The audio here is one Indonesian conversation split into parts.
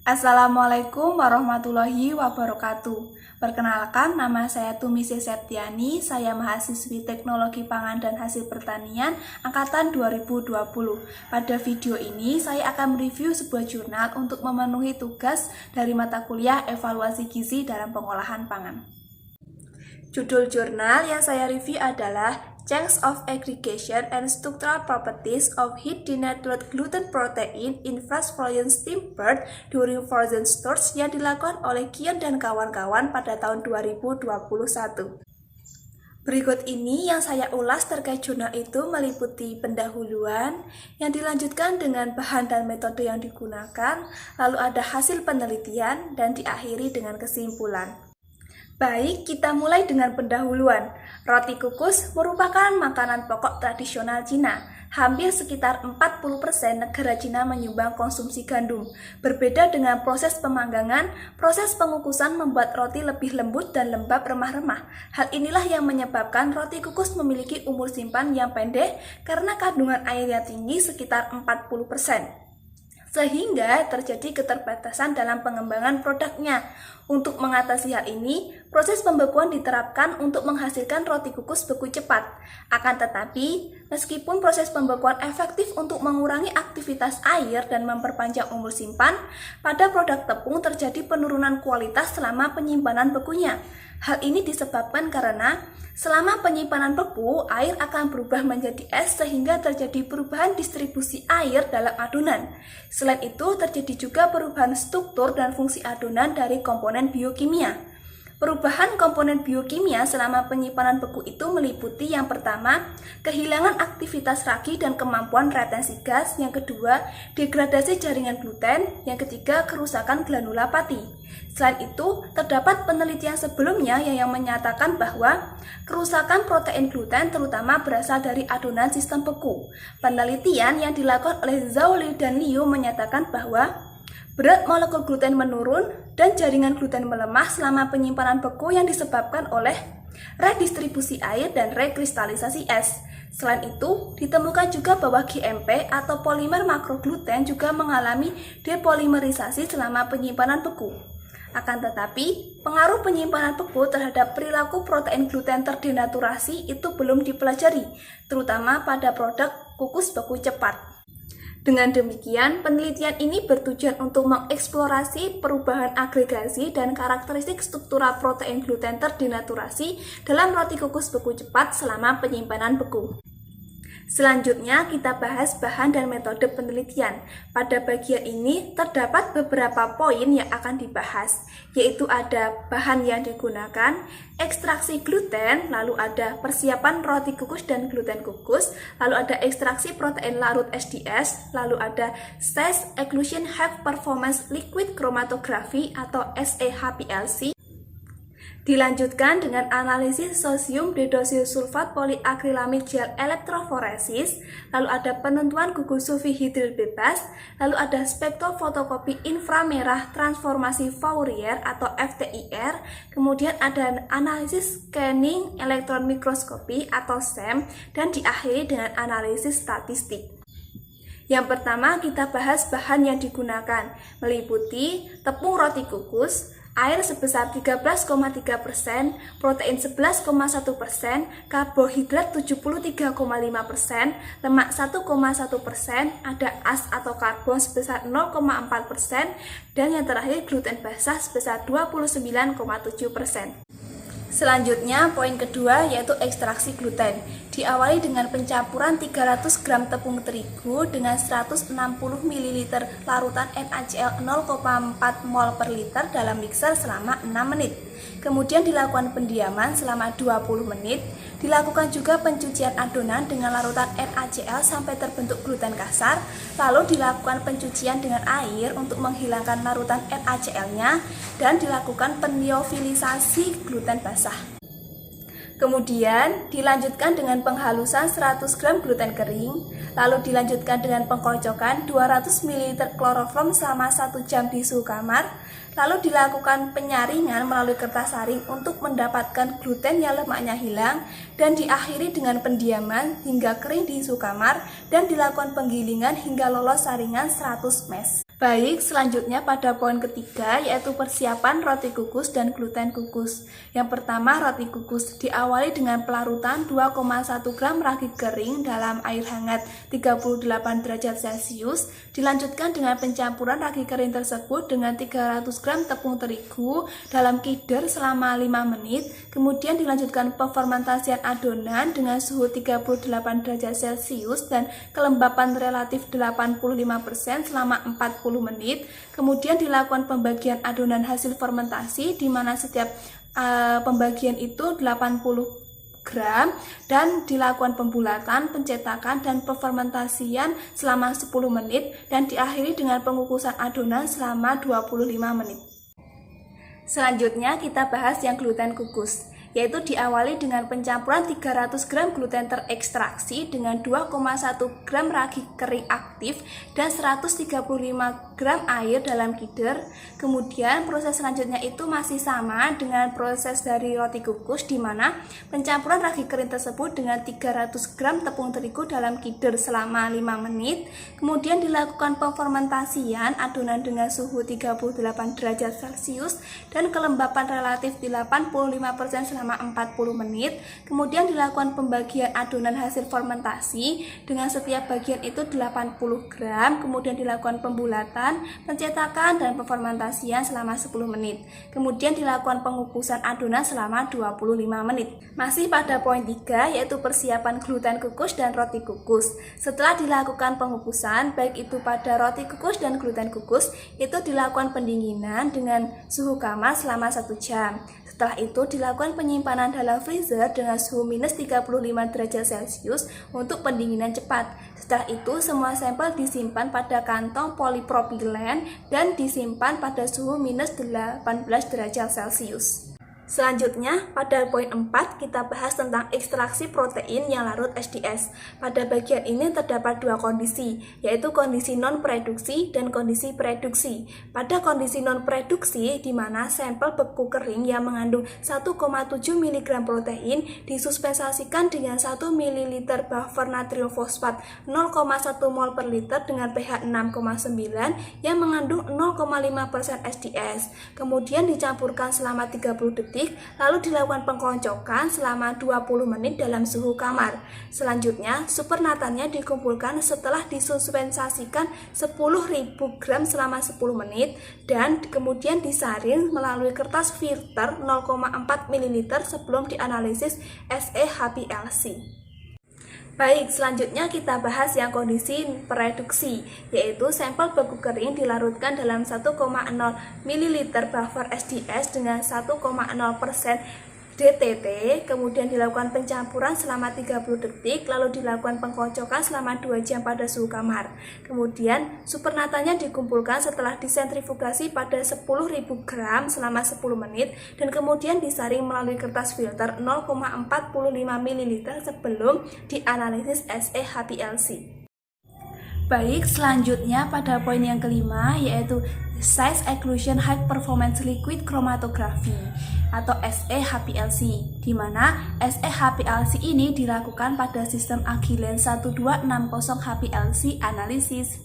Assalamualaikum warahmatullahi wabarakatuh. Perkenalkan, nama saya Tumise Septiani, saya mahasiswi Teknologi Pangan dan Hasil Pertanian Angkatan 2020. Pada video ini, saya akan mereview sebuah jurnal untuk memenuhi tugas dari mata kuliah Evaluasi Gizi dalam Pengolahan Pangan. Judul jurnal yang saya review adalah Change of Aggregation and Structural Properties of Heat Denatured Gluten Protein in Fast Frozen Steamed Bird during Frozen Storage yang dilakukan oleh Kion dan kawan-kawan pada tahun 2021. Berikut ini yang saya ulas terkait jurnal itu meliputi pendahuluan yang dilanjutkan dengan bahan dan metode yang digunakan, lalu ada hasil penelitian, dan diakhiri dengan kesimpulan. Baik, kita mulai dengan pendahuluan. Roti kukus merupakan makanan pokok tradisional Cina. Hampir sekitar 40% negara Cina menyumbang konsumsi gandum. Berbeda dengan proses pemanggangan, proses pengukusan membuat roti lebih lembut dan lembab remah-remah. Hal inilah yang menyebabkan roti kukus memiliki umur simpan yang pendek karena kandungan airnya tinggi sekitar 40%. Sehingga terjadi keterbatasan dalam pengembangan produknya. Untuk mengatasi hal ini, proses pembekuan diterapkan untuk menghasilkan roti kukus beku cepat. Akan tetapi, meskipun proses pembekuan efektif untuk mengurangi aktivitas air dan memperpanjang umur simpan, pada produk tepung terjadi penurunan kualitas selama penyimpanan bekunya. Hal ini disebabkan karena selama penyimpanan beku, air akan berubah menjadi es sehingga terjadi perubahan distribusi air dalam adonan. Selain itu, terjadi juga perubahan struktur dan fungsi adonan dari komponen biokimia. Perubahan komponen biokimia selama penyimpanan beku itu meliputi yang pertama, kehilangan aktivitas ragi dan kemampuan retensi gas, yang kedua, degradasi jaringan gluten, yang ketiga, kerusakan granula pati. Selain itu, terdapat penelitian sebelumnya yang menyatakan bahwa kerusakan protein gluten terutama berasal dari adonan sistem beku. Penelitian yang dilakukan oleh Zhao Liu dan Liu menyatakan bahwa berat molekul gluten menurun dan jaringan gluten melemah selama penyimpanan beku yang disebabkan oleh redistribusi air dan rekristalisasi es. Selain itu, ditemukan juga bahwa GMP atau polimer makrogluten juga mengalami depolimerisasi selama penyimpanan beku. Akan tetapi, pengaruh penyimpanan beku terhadap perilaku protein gluten terdenaturasi itu belum dipelajari, terutama pada produk kukus beku cepat. Dengan demikian, penelitian ini bertujuan untuk mengeksplorasi perubahan agregasi dan karakteristik struktural protein gluten terdenaturasi dalam roti kukus beku cepat selama penyimpanan beku. Selanjutnya, kita bahas bahan dan metode penelitian. Pada bagian ini, terdapat beberapa poin yang akan dibahas, yaitu ada bahan yang digunakan, ekstraksi gluten, lalu ada persiapan roti kukus dan gluten kukus, lalu ada ekstraksi protein larut SDS, lalu ada Size Exclusion High Performance Liquid Chromatography atau SEHPLC. Dilanjutkan dengan analisis sodium didosilsulfat polyacrylamide gel elektroforesis, lalu ada penentuan gugus UV hidril bebas, lalu ada spektrofotokopi inframerah transformasi Fourier atau FTIR, kemudian ada analisis scanning elektron mikroskopi atau SEM, dan diakhiri dengan analisis statistik. Yang pertama, kita bahas bahan yang digunakan, meliputi tepung roti kukus, air sebesar 13,3%, protein 11,1%, karbohidrat 73,5%, lemak 1,1%, ada as atau karbon sebesar 0,4%, dan yang terakhir gluten basah sebesar 29,7%. Selanjutnya, poin kedua yaitu ekstraksi gluten. Diawali dengan pencampuran 300 gram tepung terigu dengan 160 ml larutan NaCl 0,4 mol per liter dalam mixer selama 6 menit. Kemudian dilakukan pendiaman selama 20 menit. Dilakukan juga pencucian adonan dengan larutan NaCl sampai terbentuk gluten kasar. Lalu dilakukan pencucian dengan air untuk menghilangkan larutan NaCl-nya dan dilakukan penliofilisasi gluten basah. Kemudian dilanjutkan dengan penghalusan 100 gram gluten kering, lalu dilanjutkan dengan pengkocokan 200 ml kloroform selama 1 jam di suhu kamar, lalu dilakukan penyaringan melalui kertas saring untuk mendapatkan gluten yang lemaknya hilang, dan diakhiri dengan pendiaman hingga kering di suhu kamar dan dilakukan penggilingan hingga lolos saringan 100 ml. Baik, selanjutnya pada poin ketiga yaitu persiapan roti kukus dan gluten kukus. Yang pertama, roti kukus diawali dengan pelarutan 2,1 gram ragi kering dalam air hangat 38 derajat Celcius. Dilanjutkan dengan pencampuran ragi kering tersebut dengan 300 gram tepung terigu dalam kidder selama 5 menit. Kemudian dilanjutkan pefermentasian adonan dengan suhu 38 derajat Celcius dan kelembapan relatif 85% selama 40 menit. Kemudian dilakukan pembagian adonan hasil fermentasi di mana setiap pembagian itu 80 gram dan dilakukan pembulatan, pencetakan dan pefermentasian selama 10 menit dan diakhiri dengan pengukusan adonan selama 25 menit. Selanjutnya kita bahas yang gluten kukus, yaitu diawali dengan pencampuran 300 gram gluten terekstraksi dengan 2,1 gram ragi kering aktif dan 135 gram air dalam kidder. Kemudian proses selanjutnya itu masih sama dengan proses dari roti kukus, di mana pencampuran ragi kering tersebut dengan 300 gram tepung terigu dalam kidder selama 5 menit. Kemudian dilakukan pefermentasian adonan dengan suhu 38 derajat Celcius dan kelembapan relatif 85% selama 40 menit. Kemudian dilakukan pembagian adonan hasil fermentasi dengan setiap bagian itu 80 gram. Kemudian dilakukan pembulatan, pencetakan dan pefermentasian selama 10 menit. Kemudian dilakukan pengukusan adonan selama 25 menit. Masih pada poin 3 yaitu persiapan gluten kukus dan roti kukus. Setelah dilakukan pengukusan baik itu pada roti kukus dan gluten kukus, itu dilakukan pendinginan dengan suhu kamar selama 1 jam. Setelah itu dilakukan penyimpanan dalam freezer dengan suhu minus 35 derajat Celcius untuk pendinginan cepat. Setelah itu semua sampel disimpan pada kantong polipropilen dan disimpan pada suhu minus 18 derajat Celcius. Selanjutnya, pada poin 4 kita bahas tentang ekstraksi protein yang larut SDS. Pada bagian ini terdapat dua kondisi, yaitu kondisi non-produksi dan kondisi produksi. Pada kondisi non-produksi, di mana sampel beku kering yang mengandung 1,7 mg protein disuspensasikan dengan 1 ml buffer natrium fosfat 0,1 mol per liter dengan pH 6,9 yang mengandung 0,5% SDS. Kemudian dicampurkan selama 30 detik, lalu dilakukan pengkoncokan selama 20 menit dalam suhu kamar. Selanjutnya, supernatannya dikumpulkan setelah disuspensasikan 10.000 gram selama 10 menit dan kemudian disaring melalui kertas filter 0,4 ml sebelum dianalisis SEHPLC. Baik, selanjutnya kita bahas yang kondisi produksi, yaitu sampel beku kering dilarutkan dalam 1,0 ml buffer SDS dengan 1,0% DTT, kemudian dilakukan pencampuran selama 30 detik, lalu dilakukan pengkocokan selama 2 jam pada suhu kamar. Kemudian supernatanya dikumpulkan setelah disentrifugasi pada 10.000 gram selama 10 menit dan kemudian disaring melalui kertas filter 0,45 ml sebelum dianalisis SEHPLC. Baik, selanjutnya pada poin yang kelima yaitu Size Exclusion High Performance Liquid Chromatography atau SEHPLC, di mana SEHPLC ini dilakukan pada sistem Agilent 1260 HPLC analisis.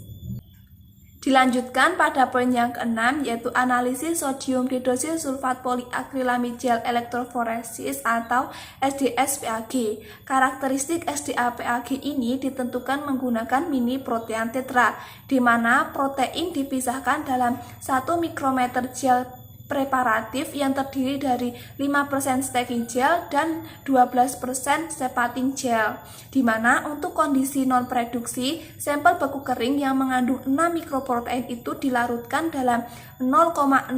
Dilanjutkan pada poin yang keenam yaitu analisis sodium hidroksil sulfat poliakrilamid gel elektroforesis atau SDSPAG. Karakteristik SDAPAG ini ditentukan menggunakan mini protean tetra, di mana protein dipisahkan dalam 1 mikrometer gel preparatif yang terdiri dari 5% stacking gel dan 12% stepating gel, di mana untuk kondisi non-produksi, sampel beku kering yang mengandung 6 mikroprotein itu dilarutkan dalam 0,05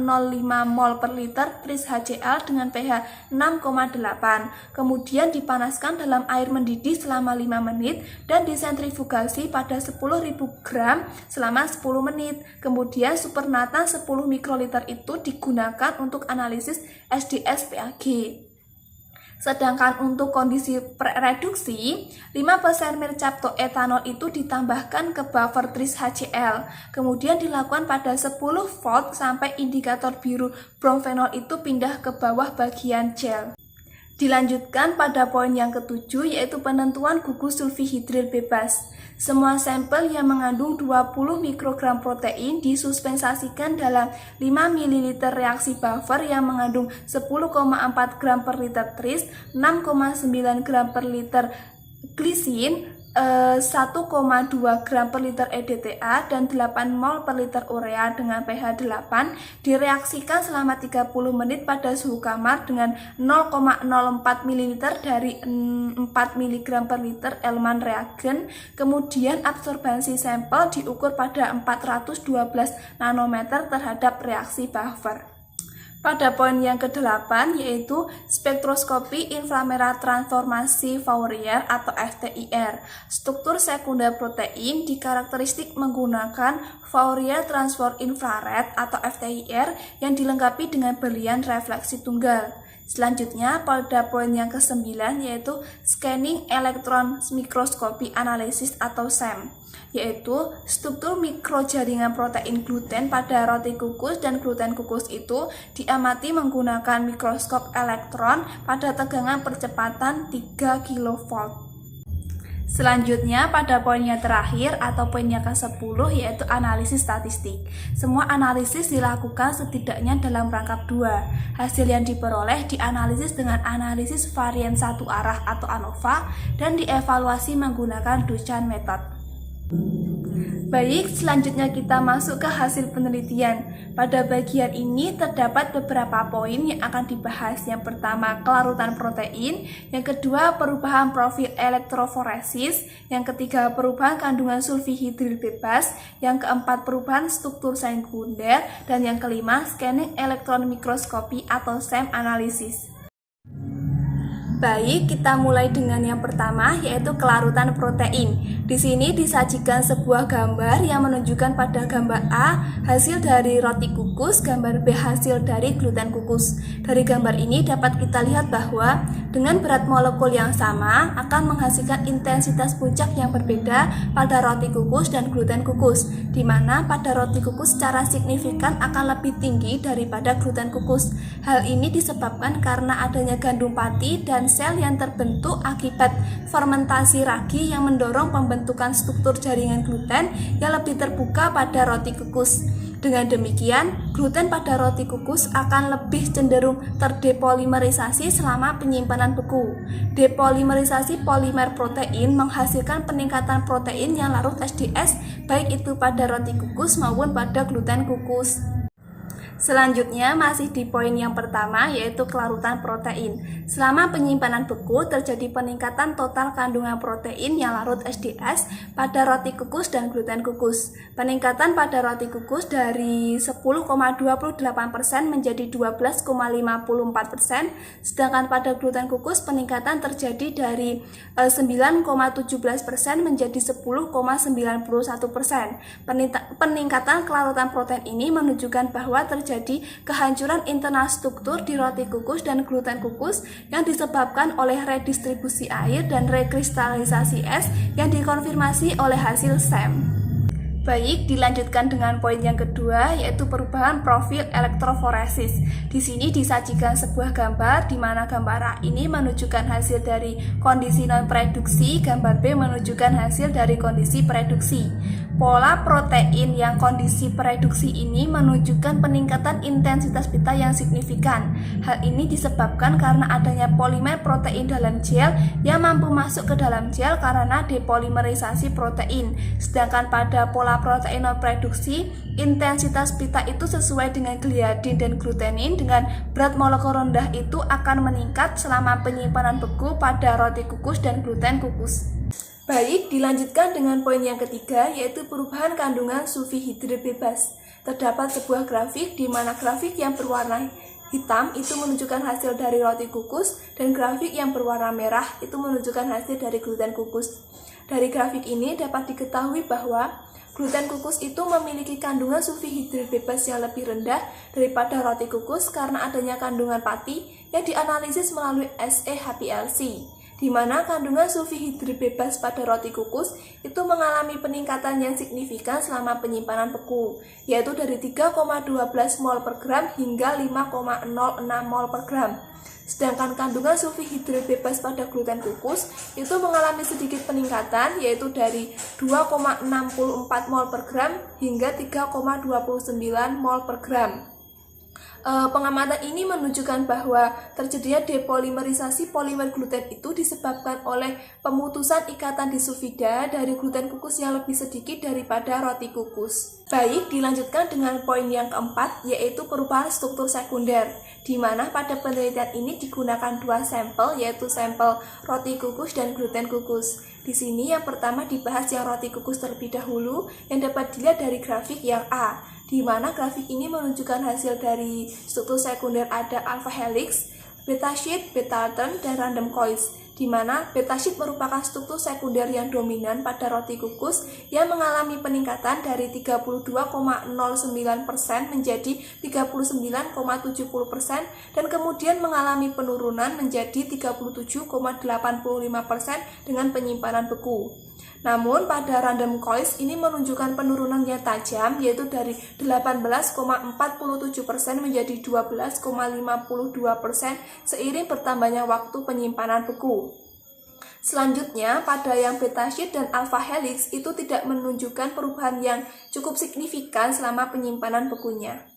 mol per liter tris HCl dengan pH 6,8, kemudian dipanaskan dalam air mendidih selama 5 menit dan disentrifugasi pada 10.000 gram selama 10 menit. Kemudian supernatan 10 mikroliter itu digunakan untuk analisis SDSPAG. Sedangkan untuk kondisi reduksi, 5% mercaptoetanol itu ditambahkan ke buffer tris HCl. Kemudian dilakukan pada 10 volt sampai indikator biru bromfenol itu pindah ke bawah bagian gel. Dilanjutkan pada poin yang ketujuh, yaitu penentuan gugus sulfihidril bebas. Semua sampel yang mengandung 20 mikrogram protein disuspensasikan dalam 5 ml reaksi buffer yang mengandung 10,4 gram per liter tris, 6,9 gram per liter glisin, 1,2 gram per liter EDTA dan 8 mol per liter urea dengan pH 8 direaksikan selama 30 menit pada suhu kamar dengan 0,04 ml dari 4 mg per liter elemen reagen. Kemudian absorbansi sampel diukur pada 412 nanometer terhadap reaksi buffer. Pada poin yang ke-8 yaitu spektroskopi inframerah transformasi Fourier atau FTIR. Struktur sekunder protein dikarakteristik menggunakan Fourier transform infrared atau FTIR yang dilengkapi dengan berlian refleksi tunggal. Selanjutnya pada poin yang ke-9 yaitu scanning electron microscopy analysis atau SEM, yaitu struktur mikrojaringan protein gluten pada roti kukus dan gluten kukus itu diamati menggunakan mikroskop elektron pada tegangan percepatan 3 kV. Selanjutnya pada poin yang terakhir atau poin yang ke-10 yaitu analisis statistik. Semua analisis dilakukan setidaknya dalam rangkap 2. Hasil yang diperoleh dianalisis dengan analisis varian satu arah atau ANOVA dan dievaluasi menggunakan Duchan method. Baik, selanjutnya kita masuk ke hasil penelitian. Pada bagian ini terdapat beberapa poin yang akan dibahas. Yang pertama, kelarutan protein. Yang kedua, perubahan profil elektroforesis. Yang ketiga, perubahan kandungan sulfihidril bebas. Yang keempat, perubahan struktur sekunder. Dan yang kelima, scanning elektron mikroskopi atau SEM analisis. Baik, kita mulai dengan yang pertama yaitu kelarutan protein. Di sini disajikan sebuah gambar yang menunjukkan pada gambar A hasil dari roti kukus, gambar B hasil dari gluten kukus. Dari gambar ini dapat kita lihat bahwa dengan berat molekul yang sama akan menghasilkan intensitas puncak yang berbeda pada roti kukus dan gluten kukus, di mana pada roti kukus secara signifikan akan lebih tinggi daripada gluten kukus. Hal ini disebabkan karena adanya gandum pati dan sel yang terbentuk akibat fermentasi ragi yang mendorong pembentukan struktur jaringan gluten yang lebih terbuka pada roti kukus. Dengan demikian, gluten pada roti kukus akan lebih cenderung terdepolimerisasi selama penyimpanan beku. Depolimerisasi polimer protein menghasilkan peningkatan protein yang larut SDS baik itu pada roti kukus maupun pada gluten kukus. Selanjutnya masih di poin yang pertama yaitu kelarutan protein. Selama penyimpanan beku terjadi peningkatan total kandungan protein yang larut SDS pada roti kukus dan gluten kukus. Peningkatan pada roti kukus dari 10,28% menjadi 12,54%, sedangkan pada gluten kukus peningkatan terjadi dari 9,17% menjadi 10,91%. Peningkatan kelarutan protein ini menunjukkan bahwa terjadi kehancuran internal struktur di roti kukus dan gluten kukus yang disebabkan oleh redistribusi air dan rekristalisasi es yang dikonfirmasi oleh hasil SEM. Baik, dilanjutkan dengan poin yang kedua yaitu perubahan profil elektroforesis. Di sini disajikan sebuah gambar di mana gambar A ini menunjukkan hasil dari kondisi non-produksi, gambar B menunjukkan hasil dari kondisi produksi. Pola protein yang kondisi produksi ini menunjukkan peningkatan intensitas beta yang signifikan. Hal ini disebabkan karena adanya polimer protein dalam gel yang mampu masuk ke dalam gel karena depolimerisasi protein. Sedangkan pada pola protein non-produksi, intensitas beta itu sesuai dengan gliadin dan glutenin dengan berat molekul rendah itu akan meningkat selama penyimpanan beku pada roti kukus dan gluten kukus. Baik, dilanjutkan dengan poin yang ketiga yaitu perubahan kandungan sulfihidril bebas. Terdapat sebuah grafik di mana grafik yang berwarna hitam itu menunjukkan hasil dari roti kukus dan grafik yang berwarna merah itu menunjukkan hasil dari gluten kukus. Dari grafik ini dapat diketahui bahwa gluten kukus itu memiliki kandungan sulfihidril bebas yang lebih rendah daripada roti kukus karena adanya kandungan pati yang dianalisis melalui SEHPLC. di mana kandungan sulfihidrid bebas pada roti kukus itu mengalami peningkatan yang signifikan selama penyimpanan beku, yaitu dari 3,12 mol per gram hingga 5,06 mol per gram. Sedangkan kandungan sulfihidrid bebas pada gluten kukus itu mengalami sedikit peningkatan, yaitu dari 2,64 mol per gram hingga 3,29 mol per gram. Pengamatan ini menunjukkan bahwa terjadinya depolimerisasi polimer gluten itu disebabkan oleh pemutusan ikatan disulfida dari gluten kukus yang lebih sedikit daripada roti kukus. Baik, dilanjutkan dengan poin yang keempat, yaitu perubahan struktur sekunder, di mana pada penelitian ini digunakan dua sampel, yaitu sampel roti kukus dan gluten kukus. Di sini yang pertama dibahas yang roti kukus terlebih dahulu, yang dapat dilihat dari grafik yang A, di mana grafik ini menunjukkan hasil dari struktur sekunder ada alpha helix, beta sheet, beta altern, dan random coils, di mana beta sheet merupakan struktur sekunder yang dominan pada roti kukus yang mengalami peningkatan dari 32,09% menjadi 39,70% dan kemudian mengalami penurunan menjadi 37,85% dengan penyimpanan beku. Namun pada random coils ini menunjukkan penurunan yang tajam, yaitu dari 18,47% menjadi 12,52% seiring bertambahnya waktu penyimpanan beku. Selanjutnya, pada yang beta sheet dan alpha helix itu tidak menunjukkan perubahan yang cukup signifikan selama penyimpanan bekunya.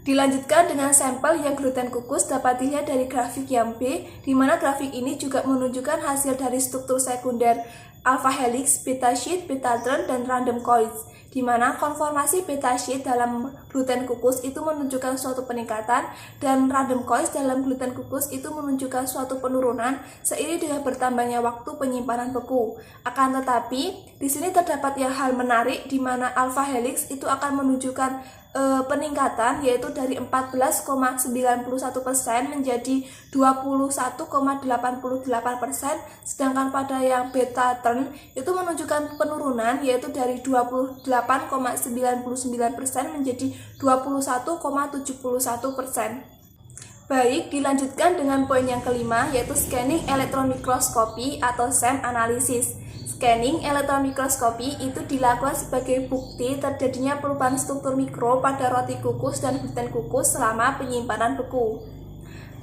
Dilanjutkan dengan sampel yang gluten kukus dapat dilihat dari grafik yang B, di mana grafik ini juga menunjukkan hasil dari struktur sekunder alpha helix, beta sheet, beta altern, dan random coils, di mana konformasi beta sheet dalam gluten kukus itu menunjukkan suatu peningkatan dan random coils dalam gluten kukus itu menunjukkan suatu penurunan seiring dengan bertambahnya waktu penyimpanan beku. Akan tetapi, di sini terdapat yang hal menarik, di mana alpha helix itu akan menunjukkan peningkatan, yaitu dari 14,91% menjadi 21,88%, sedangkan pada yang beta altern itu menunjukkan penurunan, yaitu dari 28,99% menjadi 21,71%. Baik, dilanjutkan dengan poin yang kelima, yaitu scanning elektron mikroskopi atau SEM analysis. Scanning elektron mikroskopi itu dilakukan sebagai bukti terjadinya perubahan struktur mikro pada roti kukus dan gluten kukus selama penyimpanan beku.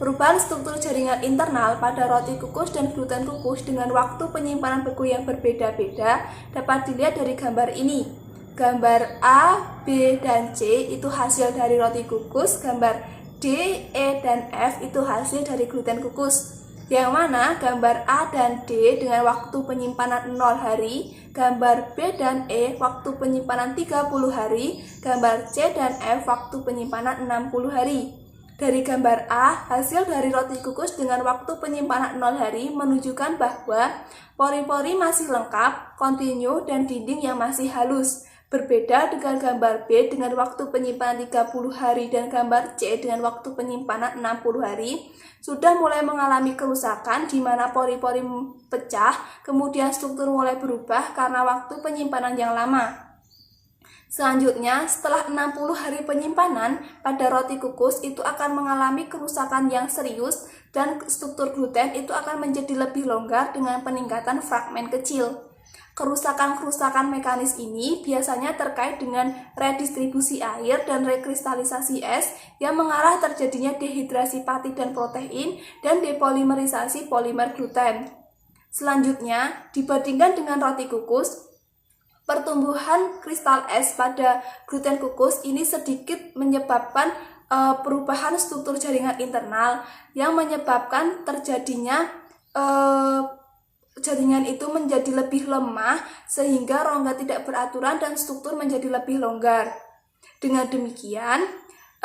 Perubahan struktur jaringan internal pada roti kukus dan gluten kukus dengan waktu penyimpanan beku yang berbeda-beda dapat dilihat dari gambar ini. Gambar A, B, dan C itu hasil dari roti kukus, gambar D, E, dan F itu hasil dari gluten kukus. Yang mana gambar A dan D dengan waktu penyimpanan 0 hari, gambar B dan E waktu penyimpanan 30 hari, gambar C dan F waktu penyimpanan 60 hari. Dari gambar A, hasil dari roti kukus dengan waktu penyimpanan 0 hari menunjukkan bahwa pori-pori masih lengkap, kontinu, dan dinding yang masih halus. Berbeda dengan gambar B dengan waktu penyimpanan 30 hari dan gambar C dengan waktu penyimpanan 60 hari sudah mulai mengalami kerusakan di mana pori-pori pecah, kemudian struktur mulai berubah karena waktu penyimpanan yang lama. Selanjutnya, setelah 60 hari penyimpanan, pada roti kukus itu akan mengalami kerusakan yang serius dan struktur gluten itu akan menjadi lebih longgar dengan peningkatan fragmen kecil. Kerusakan-kerusakan mekanis ini biasanya terkait dengan redistribusi air dan rekristalisasi es yang mengarah terjadinya dehidrasi pati dan protein dan depolimerisasi polimer gluten. Selanjutnya, dibandingkan dengan roti kukus, pertumbuhan kristal es pada gluten kukus ini sedikit menyebabkan perubahan struktur jaringan internal yang menyebabkan terjadinya jaringan itu menjadi lebih lemah sehingga rongga tidak beraturan dan struktur menjadi lebih longgar. Dengan demikian,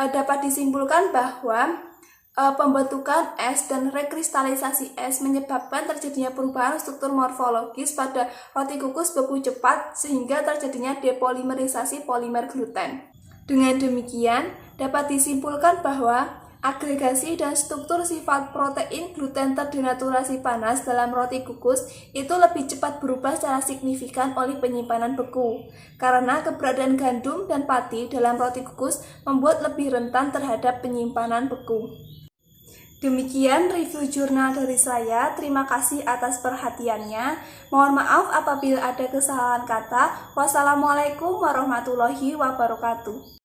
dapat disimpulkan bahwa pembentukan es dan rekristalisasi es menyebabkan terjadinya perubahan struktur morfologis pada roti kukus beku cepat sehingga terjadinya depolimerisasi polimer gluten. Dengan demikian, dapat disimpulkan bahwa agregasi dan struktur sifat protein gluten terdenaturasi panas dalam roti kukus itu lebih cepat berubah secara signifikan oleh penyimpanan beku, karena keberadaan gandum dan pati dalam roti kukus membuat lebih rentan terhadap penyimpanan beku. Demikian review jurnal dari saya. Terima kasih atas perhatiannya. Mohon maaf apabila ada kesalahan kata. Wassalamualaikum warahmatullahi wabarakatuh.